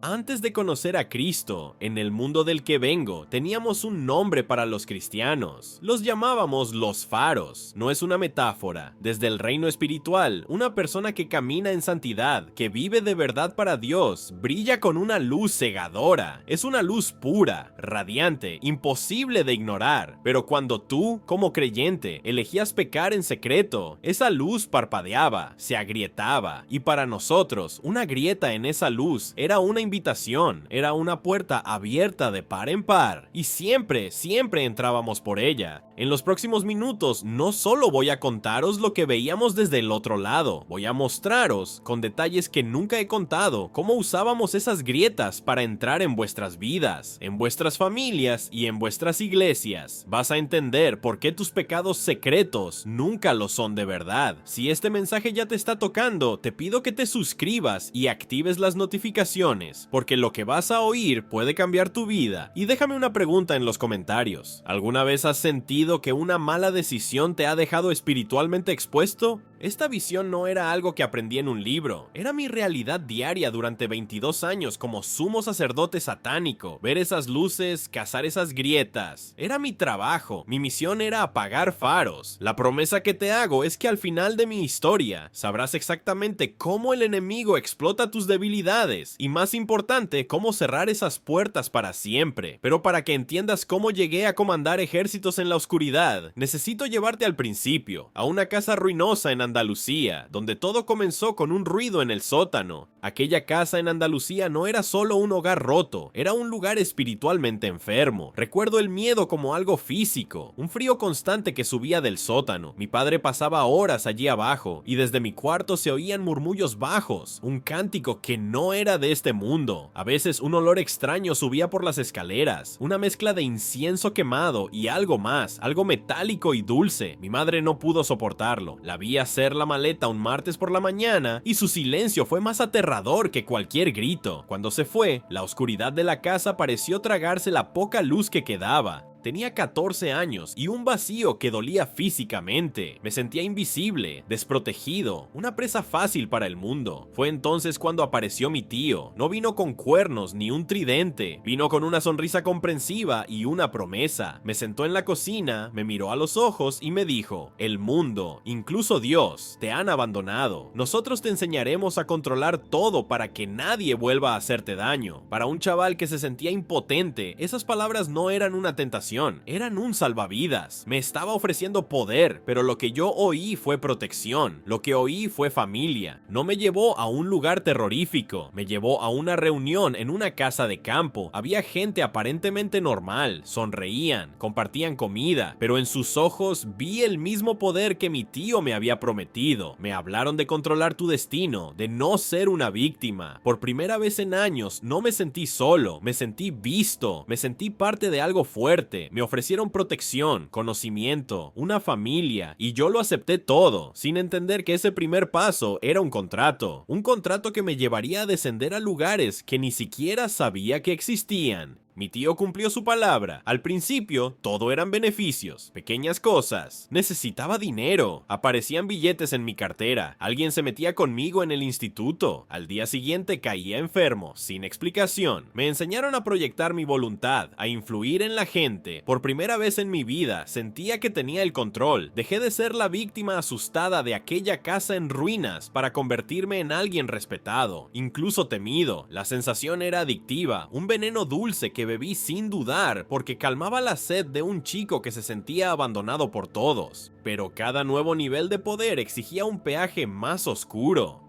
Antes de conocer a Cristo, en el mundo del que vengo, teníamos un nombre para los cristianos. Los llamábamos los faros. No es una metáfora. Desde el reino espiritual, una persona que camina en santidad, que vive de verdad para Dios, brilla con una luz cegadora. Es una luz pura, radiante, imposible de ignorar. Pero cuando tú, como creyente, elegías pecar en secreto, esa luz parpadeaba, se agrietaba, y para nosotros, una grieta en esa luz era una invitación, era una puerta abierta de par en par, y siempre entrábamos por ella. En los próximos minutos no solo voy a contaros lo que veíamos desde el otro lado, voy a mostraros, con detalles que nunca he contado, cómo usábamos esas grietas para entrar en vuestras vidas, en vuestras familias y en vuestras iglesias. Vas a entender por qué tus pecados secretos nunca lo son de verdad. Si este mensaje ya te está tocando, te pido que te suscribas y actives las notificaciones, porque lo que vas a oír puede cambiar tu vida. Y déjame una pregunta en los comentarios. ¿Alguna vez has sentido que una mala decisión te ha dejado espiritualmente expuesto? Esta visión no era algo que aprendí en un libro, era mi realidad diaria durante 22 años como sumo sacerdote satánico. Ver esas luces, cazar esas grietas, era mi trabajo, mi misión era apagar faros. La promesa que te hago es que al final de mi historia, sabrás exactamente cómo el enemigo explota tus debilidades, y más importante, cómo cerrar esas puertas para siempre. Pero para que entiendas cómo llegué a comandar ejércitos en la oscuridad, necesito llevarte al principio, a una casa ruinosa en Andalucía, donde todo comenzó con un ruido en el sótano. Aquella casa en Andalucía no era solo un hogar roto, era un lugar espiritualmente enfermo. Recuerdo el miedo como algo físico, un frío constante que subía del sótano. Mi padre pasaba horas allí abajo, y desde mi cuarto se oían murmullos bajos, un cántico que no era de este mundo. A veces un olor extraño subía por las escaleras, una mezcla de incienso quemado y algo más, algo metálico y dulce. Mi madre no pudo soportarlo, la vi hacer la maleta un martes por la mañana y su silencio fue más aterrador que cualquier grito. Cuando se fue, la oscuridad de la casa pareció tragarse la poca luz que quedaba. Tenía 14 años y un vacío que dolía físicamente. Me sentía invisible, desprotegido, una presa fácil para el mundo. Fue entonces cuando apareció mi tío. No vino con cuernos ni un tridente, vino con una sonrisa comprensiva y una promesa. Me sentó en la cocina, me miró a los ojos y me dijo: el mundo, incluso Dios, te han abandonado. Nosotros te enseñaremos a controlar todo para que nadie vuelva a hacerte daño. Para un chaval que se sentía impotente, esas palabras no eran una tentación, eran un salvavidas. Me estaba ofreciendo poder, pero lo que yo oí fue protección. Lo que oí fue familia. No me llevó a un lugar terrorífico, me llevó a una reunión en una casa de campo. Había gente aparentemente normal, sonreían, compartían comida, pero en sus ojos vi el mismo poder que mi tío me había prometido. Me hablaron de controlar tu destino, de no ser una víctima. Por primera vez en años no me sentí solo, me sentí visto, me sentí parte de algo fuerte. Me ofrecieron protección, conocimiento, una familia, y yo lo acepté todo, sin entender que ese primer paso era un contrato que me llevaría a descender a lugares que ni siquiera sabía que existían. Mi tío cumplió su palabra. Al principio, todo eran beneficios, pequeñas cosas. Necesitaba dinero. Aparecían billetes en mi cartera. Alguien se metía conmigo en el instituto. Al día siguiente caía enfermo, sin explicación. Me enseñaron a proyectar mi voluntad, a influir en la gente. Por primera vez en mi vida, sentía que tenía el control. Dejé de ser la víctima asustada de aquella casa en ruinas para convertirme en alguien respetado, incluso temido. La sensación era adictiva, un veneno dulce que bebí sin dudar porque calmaba la sed de un chico que se sentía abandonado por todos. Pero cada nuevo nivel de poder exigía un peaje más oscuro.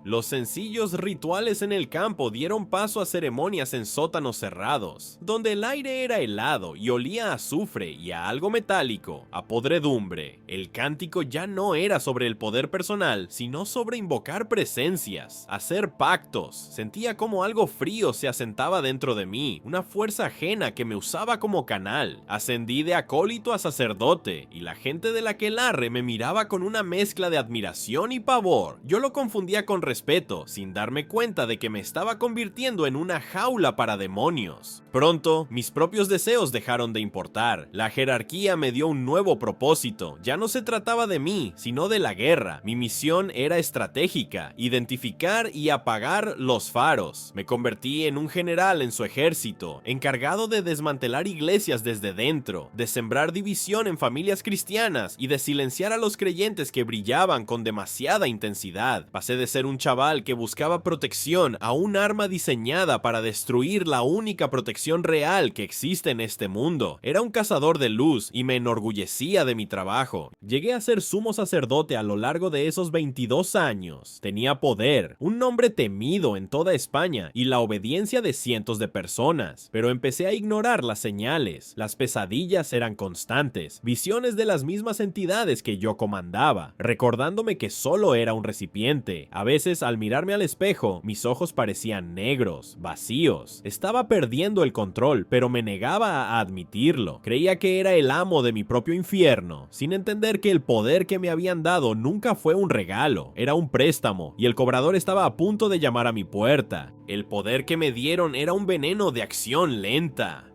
Los sencillos rituales en el campo dieron paso a ceremonias en sótanos cerrados, donde el aire era helado y olía a azufre y a algo metálico, a podredumbre. El cántico ya no era sobre el poder personal, sino sobre invocar presencias, hacer pactos. Sentía como algo frío se asentaba dentro de mí, una fuerza ajena que me usaba como canal. Ascendí de acólito a sacerdote, y la gente del aquelarre me miraba con una mezcla de admiración y pavor. Yo lo confundía con respeto, sin darme cuenta de que me estaba convirtiendo en una jaula para demonios. Pronto, mis propios deseos dejaron de importar. La jerarquía me dio un nuevo propósito. Ya no se trataba de mí, sino de la guerra. Mi misión era estratégica: identificar y apagar los faros. Me convertí en un general en su ejército, encargado de desmantelar iglesias desde dentro, de sembrar división en familias cristianas y de silenciar a los creyentes que brillaban con demasiada intensidad. Pasé de ser un chaval que buscaba protección a un arma diseñada para destruir la única protección real que existe en este mundo. Era un cazador de luz y me enorgullecía de mi trabajo. Llegué a ser sumo sacerdote a lo largo de esos 22 años. Tenía poder, un nombre temido en toda España y la obediencia de cientos de personas. Pero empecé a ignorar las señales. Las pesadillas eran constantes, visiones de las mismas entidades que yo comandaba, recordándome que solo era un recipiente. A veces, al mirarme al espejo, mis ojos parecían negros, vacíos. Estaba perdiendo el control, pero me negaba a admitirlo. Creía que era el amo de mi propio infierno, sin entender que el poder que me habían dado nunca fue un regalo, era un préstamo, y el cobrador estaba a punto de llamar a mi puerta. El poder que me dieron era un veneno de acción lenta.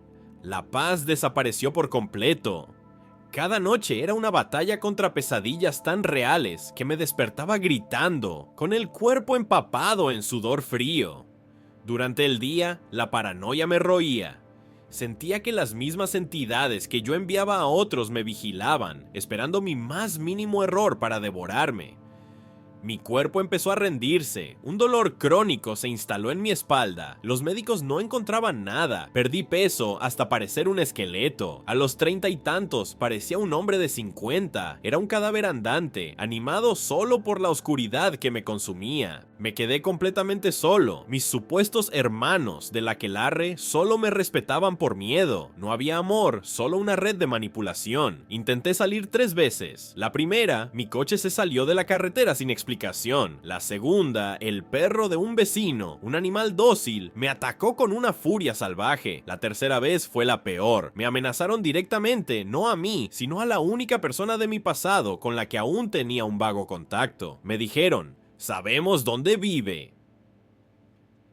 La paz desapareció por completo. Cada noche era una batalla contra pesadillas tan reales que me despertaba gritando, con el cuerpo empapado en sudor frío. Durante el día, la paranoia me roía. Sentía que las mismas entidades que yo enviaba a otros me vigilaban, esperando mi más mínimo error para devorarme. Mi cuerpo empezó a rendirse, un dolor crónico se instaló en mi espalda, los médicos no encontraban nada, perdí peso hasta parecer un esqueleto. A los 30 y tantos parecía un hombre de 50, era un cadáver andante, animado solo por la oscuridad que me consumía. Me quedé completamente solo, mis supuestos hermanos del aquelarre solo me respetaban por miedo, no había amor, solo una red de manipulación. Intenté salir 3 veces, la primera, mi coche se salió de la carretera sin explicación. La segunda, el perro de un vecino, un animal dócil, me atacó con una furia salvaje. La tercera vez fue la peor. Me amenazaron directamente, no a mí, sino a la única persona de mi pasado con la que aún tenía un vago contacto. Me dijeron: "Sabemos dónde vive".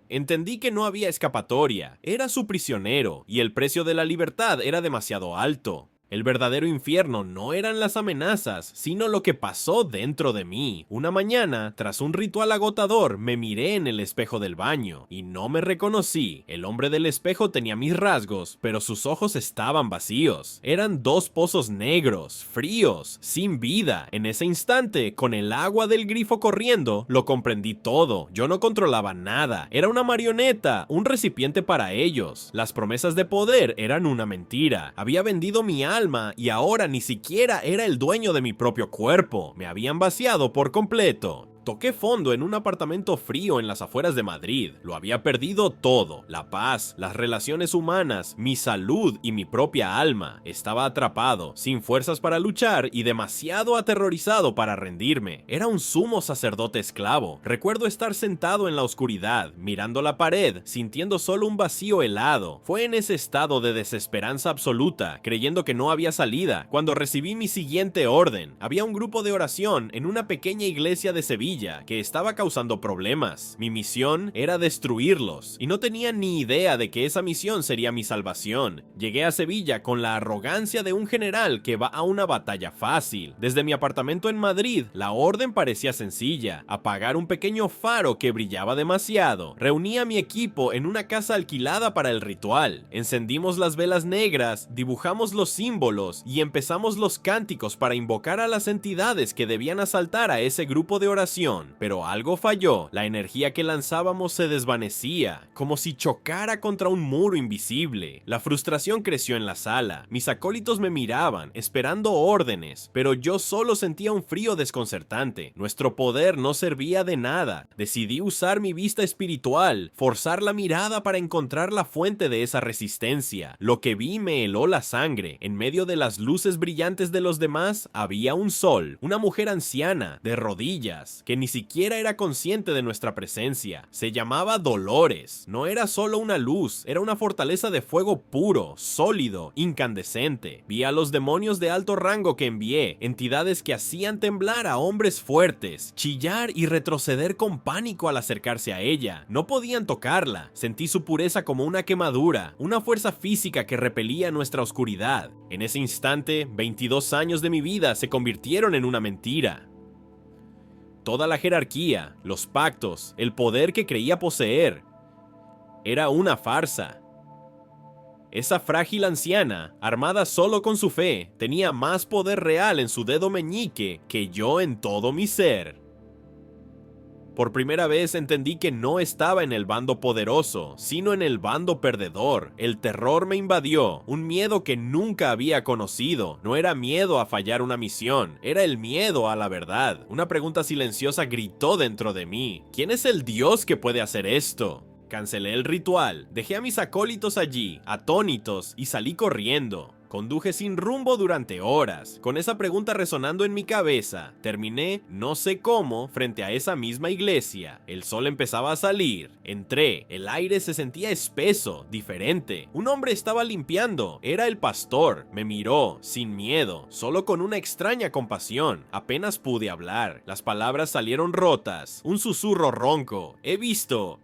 Entendí que no había escapatoria. Era su prisionero, y el precio de la libertad era demasiado alto. El verdadero infierno no eran las amenazas, sino lo que pasó dentro de mí. Una mañana, tras un ritual agotador, me miré en el espejo del baño y no me reconocí. El hombre del espejo tenía mis rasgos, pero sus ojos estaban vacíos. Eran 2 pozos negros, fríos, sin vida. En ese instante, con el agua del grifo corriendo, lo comprendí todo. Yo no controlaba nada. Era una marioneta, un recipiente para ellos. Las promesas de poder eran una mentira. Había vendido mi alma y ahora ni siquiera era el dueño de mi propio cuerpo. Me habían vaciado por completo. Toqué fondo en un apartamento frío en las afueras de Madrid. Lo había perdido todo: la paz, las relaciones humanas, mi salud y mi propia alma. Estaba atrapado, sin fuerzas para luchar y demasiado aterrorizado para rendirme. Era un sumo sacerdote esclavo. Recuerdo estar sentado en la oscuridad, mirando la pared, sintiendo solo un vacío helado. Fue en ese estado de desesperanza absoluta, creyendo que no había salida, cuando recibí mi siguiente orden. Había un grupo de oración en una pequeña iglesia de Sevilla que estaba causando problemas. Mi misión era destruirlos, y no tenía ni idea de que esa misión sería mi salvación. Llegué a Sevilla con la arrogancia de un general que va a una batalla fácil. Desde mi apartamento en Madrid, la orden parecía sencilla: apagar un pequeño faro que brillaba demasiado. Reuní a mi equipo en una casa alquilada para el ritual. Encendimos las velas negras, dibujamos los símbolos y empezamos los cánticos para invocar a las entidades que debían asaltar a ese grupo de oración. Pero algo falló. La energía que lanzábamos se desvanecía, como si chocara contra un muro invisible. La frustración creció en la sala. Mis acólitos me miraban, esperando órdenes, pero yo solo sentía un frío desconcertante. Nuestro poder no servía de nada. Decidí usar mi vista espiritual, forzar la mirada para encontrar la fuente de esa resistencia. Lo que vi me heló la sangre. En medio de las luces brillantes de los demás, había un sol, una mujer anciana, de rodillas, que ni siquiera era consciente de nuestra presencia. Se llamaba Dolores. No era solo una luz, era una fortaleza de fuego puro, sólido, incandescente. Vi a los demonios de alto rango que envié, entidades que hacían temblar a hombres fuertes, chillar y retroceder con pánico al acercarse a ella. No podían tocarla. Sentí su pureza como una quemadura, una fuerza física que repelía nuestra oscuridad. En ese instante, 22 años de mi vida se convirtieron en una mentira. Toda la jerarquía, los pactos, el poder que creía poseer, era una farsa. Esa frágil anciana, armada solo con su fe, tenía más poder real en su dedo meñique que yo en todo mi ser. Por primera vez entendí que no estaba en el bando poderoso, sino en el bando perdedor. El terror me invadió, un miedo que nunca había conocido. No era miedo a fallar una misión, era el miedo a la verdad. Una pregunta silenciosa gritó dentro de mí: ¿quién es el Dios que puede hacer esto? Cancelé el ritual, dejé a mis acólitos allí, atónitos, y salí corriendo. Conduje sin rumbo durante horas, con esa pregunta resonando en mi cabeza. Terminé, no sé cómo, frente a esa misma iglesia. El sol empezaba a salir. Entré, el aire se sentía espeso, diferente. Un hombre estaba limpiando, era el pastor. Me miró, sin miedo, solo con una extraña compasión. Apenas pude hablar. Las palabras salieron rotas, un susurro ronco. He visto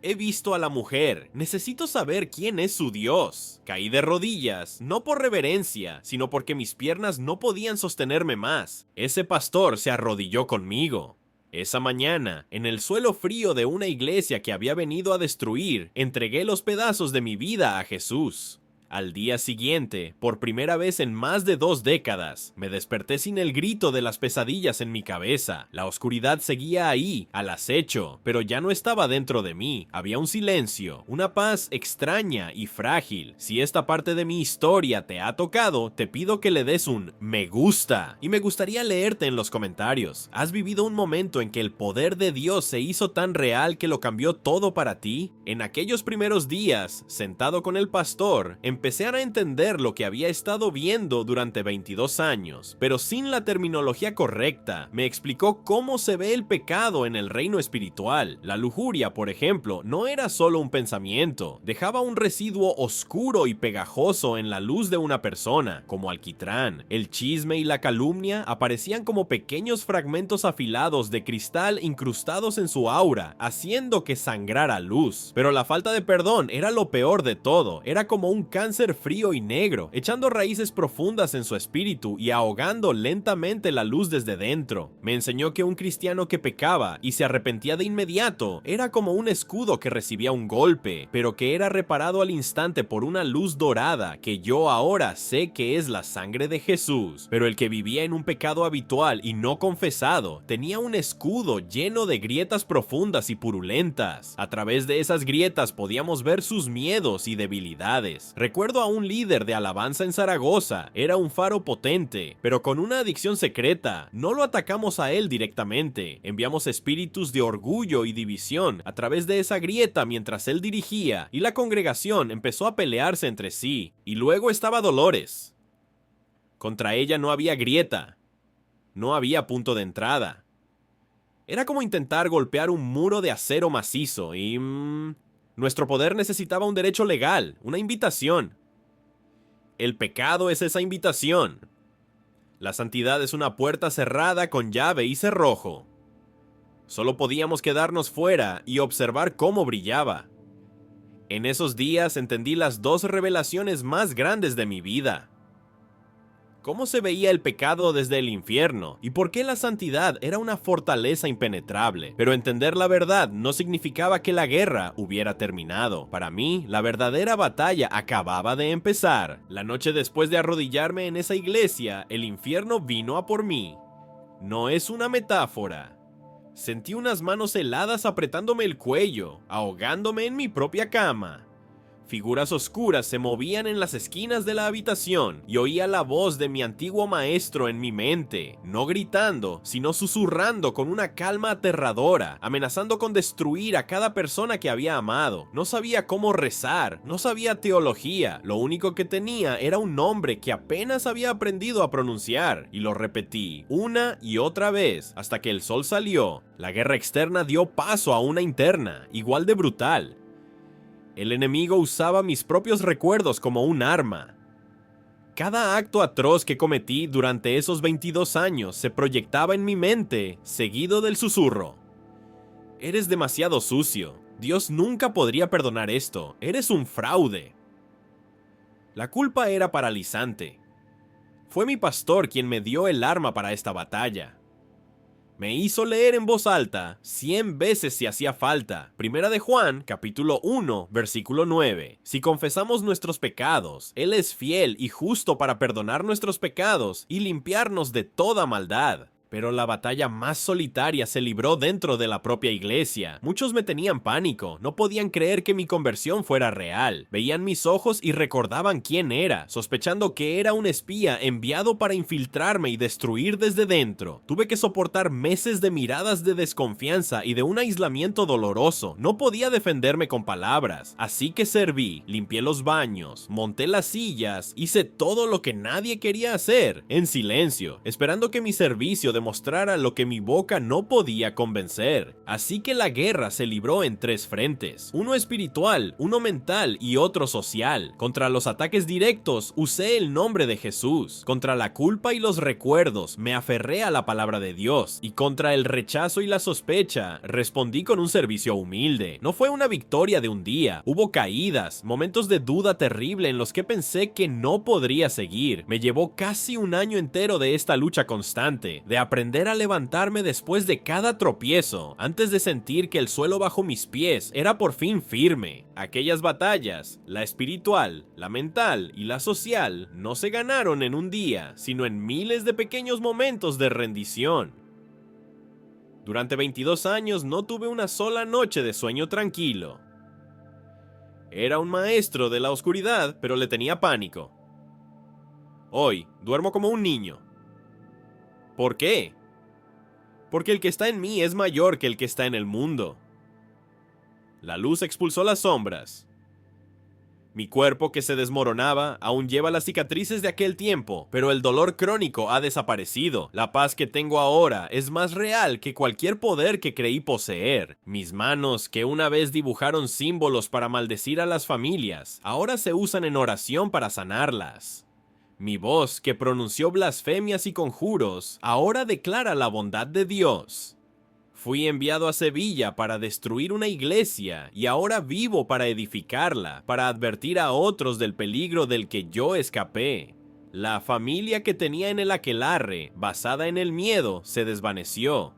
a la mujer. Necesito saber quién es su Dios. Caí de rodillas, no por reverencia, sino porque mis piernas no podían sostenerme más. Ese pastor se arrodilló conmigo. Esa mañana, en el suelo frío de una iglesia que había venido a destruir, entregué los pedazos de mi vida a Jesús. Al día siguiente, por primera vez en más de 2 décadas, me desperté sin el grito de las pesadillas en mi cabeza. La oscuridad seguía ahí, al acecho, pero ya no estaba dentro de mí. Había un silencio, una paz extraña y frágil. Si esta parte de mi historia te ha tocado, te pido que le des un me gusta. Y me gustaría leerte en los comentarios. ¿Has vivido un momento en que el poder de Dios se hizo tan real que lo cambió todo para ti? En aquellos primeros días, sentado con el pastor, empecé a entender lo que había estado viendo durante 22 años, pero sin la terminología correcta. Me explicó cómo se ve el pecado en el reino espiritual. La lujuria, por ejemplo, no era solo un pensamiento, dejaba un residuo oscuro y pegajoso en la luz de una persona, como alquitrán. El chisme y la calumnia aparecían como pequeños fragmentos afilados de cristal incrustados en su aura, haciendo que sangrara luz. Pero la falta de perdón era lo peor de todo. Era como un cáncer frío y negro, echando raíces profundas en su espíritu y ahogando lentamente la luz desde dentro. Me enseñó que un cristiano que pecaba y se arrepentía de inmediato era como un escudo que recibía un golpe, pero que era reparado al instante por una luz dorada que yo ahora sé que es la sangre de Jesús. Pero el que vivía en un pecado habitual y no confesado tenía un escudo lleno de grietas profundas y purulentas. A través de esas grietas podíamos ver sus miedos y debilidades. Recuerdo a un líder de alabanza en Zaragoza, era un faro potente, pero con una adicción secreta. No lo atacamos a él directamente, enviamos espíritus de orgullo y división a través de esa grieta mientras él dirigía, y la congregación empezó a pelearse entre sí. Y luego estaba Dolores. Contra ella no había grieta, no había punto de entrada. Era como intentar golpear un muro de acero macizo y... nuestro poder necesitaba un derecho legal, una invitación. El pecado es esa invitación. La santidad es una puerta cerrada con llave y cerrojo. Solo podíamos quedarnos fuera y observar cómo brillaba. En esos días entendí las 2 revelaciones más grandes de mi vida. ¿Cómo se veía el pecado desde el infierno? ¿Y por qué la santidad era una fortaleza impenetrable? Pero entender la verdad no significaba que la guerra hubiera terminado. Para mí, la verdadera batalla acababa de empezar. La noche después de arrodillarme en esa iglesia, el infierno vino a por mí. No es una metáfora. Sentí unas manos heladas apretándome el cuello, ahogándome en mi propia cama. Figuras oscuras se movían en las esquinas de la habitación y oía la voz de mi antiguo maestro en mi mente, no gritando, sino susurrando con una calma aterradora, amenazando con destruir a cada persona que había amado. No sabía cómo rezar, no sabía teología, lo único que tenía era un nombre que apenas había aprendido a pronunciar, y lo repetí una y otra vez hasta que el sol salió. La guerra externa dio paso a una interna, igual de brutal. El enemigo usaba mis propios recuerdos como un arma. Cada acto atroz que cometí durante esos 22 años se proyectaba en mi mente, seguido del susurro. Eres demasiado sucio. Dios nunca podría perdonar esto. Eres un fraude. La culpa era paralizante. Fue mi pastor quien me dio el arma para esta batalla. Me hizo leer en voz alta 100 veces si hacía falta. Primera de Juan, capítulo 1, versículo 9. Si confesamos nuestros pecados, Él es fiel y justo para perdonar nuestros pecados y limpiarnos de toda maldad. Pero la batalla más solitaria se libró dentro de la propia iglesia. Muchos me tenían pánico, no podían creer que mi conversión fuera real. Veían mis ojos y recordaban quién era, sospechando que era un espía enviado para infiltrarme y destruir desde dentro. Tuve que soportar meses de miradas de desconfianza y de un aislamiento doloroso. No podía defenderme con palabras, así que serví, limpié los baños, monté las sillas, hice todo lo que nadie quería hacer, en silencio, esperando que mi servicio demostrara lo que mi boca no podía convencer. Así que la guerra se libró en 3 frentes, uno espiritual, uno mental y otro social. Contra los ataques directos usé el nombre de Jesús, contra la culpa y los recuerdos me aferré a la palabra de Dios, y contra el rechazo y la sospecha respondí con un servicio humilde. No fue una victoria de un día, hubo caídas, momentos de duda terrible en los que pensé que no podría seguir. Me llevó casi un año entero de esta lucha constante, de aprender a levantarme después de cada tropiezo, antes de sentir que el suelo bajo mis pies era por fin firme. Aquellas batallas, la espiritual, la mental y la social, no se ganaron en un día, sino en miles de pequeños momentos de rendición. Durante 22 años no tuve una sola noche de sueño tranquilo. Era un maestro de la oscuridad, pero le tenía pánico. Hoy duermo como un niño. ¿Por qué? Porque el que está en mí es mayor que el que está en el mundo. La luz expulsó las sombras. Mi cuerpo, que se desmoronaba, aún lleva las cicatrices de aquel tiempo, pero el dolor crónico ha desaparecido. La paz que tengo ahora es más real que cualquier poder que creí poseer. Mis manos, que una vez dibujaron símbolos para maldecir a las familias, ahora se usan en oración para sanarlas. Mi voz, que pronunció blasfemias y conjuros, ahora declara la bondad de Dios. Fui enviado a Sevilla para destruir una iglesia y ahora vivo para edificarla, para advertir a otros del peligro del que yo escapé. La familia que tenía en el aquelarre, basada en el miedo, se desvaneció.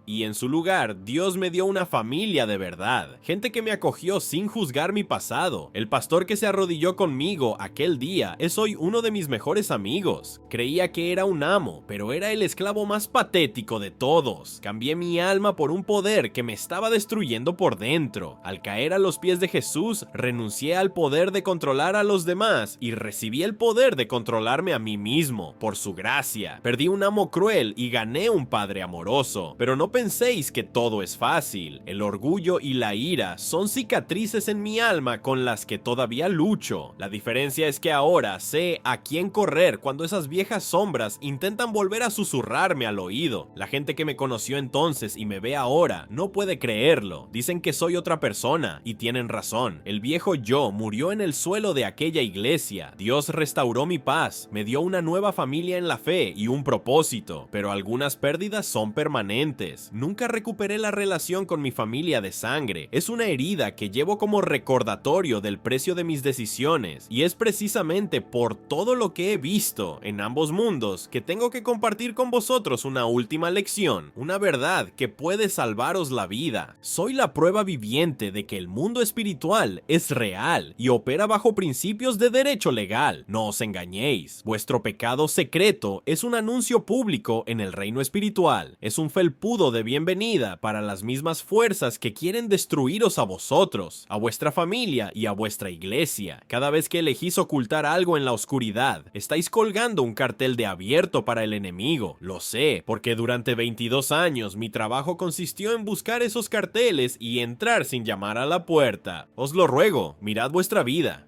Y en su lugar, Dios me dio una familia de verdad, gente que me acogió sin juzgar mi pasado. El pastor que se arrodilló conmigo aquel día es hoy uno de mis mejores amigos. Creía que era un amo, pero era el esclavo más patético de todos. Cambié mi alma por un poder que me estaba destruyendo por dentro. Al caer a los pies de Jesús, renuncié al poder de controlar a los demás y recibí el poder de controlarme a mí mismo. Por su gracia, perdí un amo cruel y gané un padre amoroso. Pero no penséis que todo es fácil. El orgullo y la ira son cicatrices en mi alma con las que todavía lucho. La diferencia es que ahora sé a quién correr cuando esas viejas sombras intentan volver a susurrarme al oído. La gente que me conoció entonces y me ve ahora no puede creerlo. Dicen que soy otra persona y tienen razón. El viejo yo murió en el suelo de aquella iglesia. Dios restauró mi paz, me dio una nueva familia en la fe y un propósito, pero algunas pérdidas son permanentes. Nunca recuperé la relación con mi familia de sangre. Es una herida que llevo como recordatorio del precio de mis decisiones, y es precisamente por todo lo que he visto en ambos mundos que tengo que compartir con vosotros una última lección, una verdad que puede salvaros la vida. Soy la prueba viviente de que el mundo espiritual es real y opera bajo principios de derecho legal. No os engañéis, vuestro pecado secreto es un anuncio público en el reino espiritual, es un felpudo de bienvenida para las mismas fuerzas que quieren destruiros a vosotros, a vuestra familia y a vuestra iglesia. Cada vez que elegís ocultar algo en la oscuridad, estáis colgando un cartel de abierto para el enemigo. Lo sé, porque durante 22 años mi trabajo consistió en buscar esos carteles y entrar sin llamar a la puerta. Os lo ruego, mirad vuestra vida.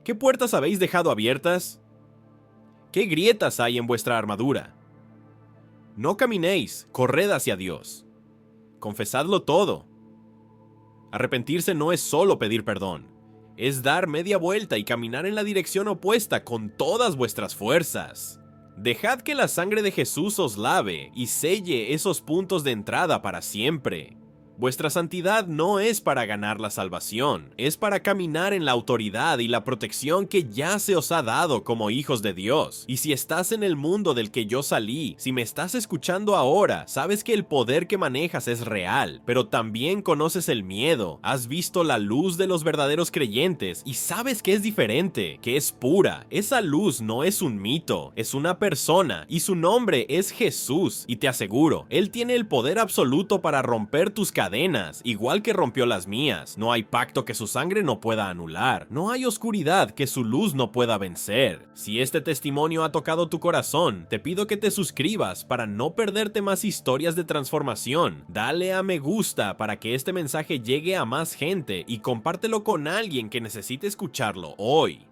¿Qué puertas habéis dejado abiertas? ¿Qué grietas hay en vuestra armadura? No caminéis, corred hacia Dios. Confesadlo todo. Arrepentirse no es solo pedir perdón, es dar media vuelta y caminar en la dirección opuesta con todas vuestras fuerzas. Dejad que la sangre de Jesús os lave y selle esos puntos de entrada para siempre. Vuestra santidad no es para ganar la salvación, es para caminar en la autoridad y la protección que ya se os ha dado como hijos de Dios. Y si estás en el mundo del que yo salí, si me estás escuchando ahora, sabes que el poder que manejas es real, pero también conoces el miedo, has visto la luz de los verdaderos creyentes y sabes que es diferente, que es pura. Esa luz no es un mito, es una persona y su nombre es Jesús. Y te aseguro, Él tiene el poder absoluto para romper tus cadenas, igual que rompió las mías. No hay pacto que su sangre no pueda anular. No hay oscuridad que su luz no pueda vencer. Si este testimonio ha tocado tu corazón, te pido que te suscribas para no perderte más historias de transformación. Dale a me gusta para que este mensaje llegue a más gente y compártelo con alguien que necesite escucharlo hoy.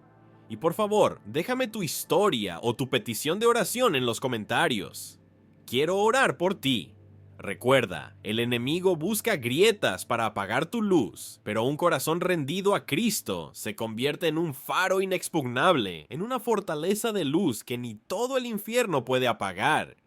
Y por favor, déjame tu historia o tu petición de oración en los comentarios. Quiero orar por ti. Recuerda, el enemigo busca grietas para apagar tu luz, pero un corazón rendido a Cristo se convierte en un faro inexpugnable, en una fortaleza de luz que ni todo el infierno puede apagar.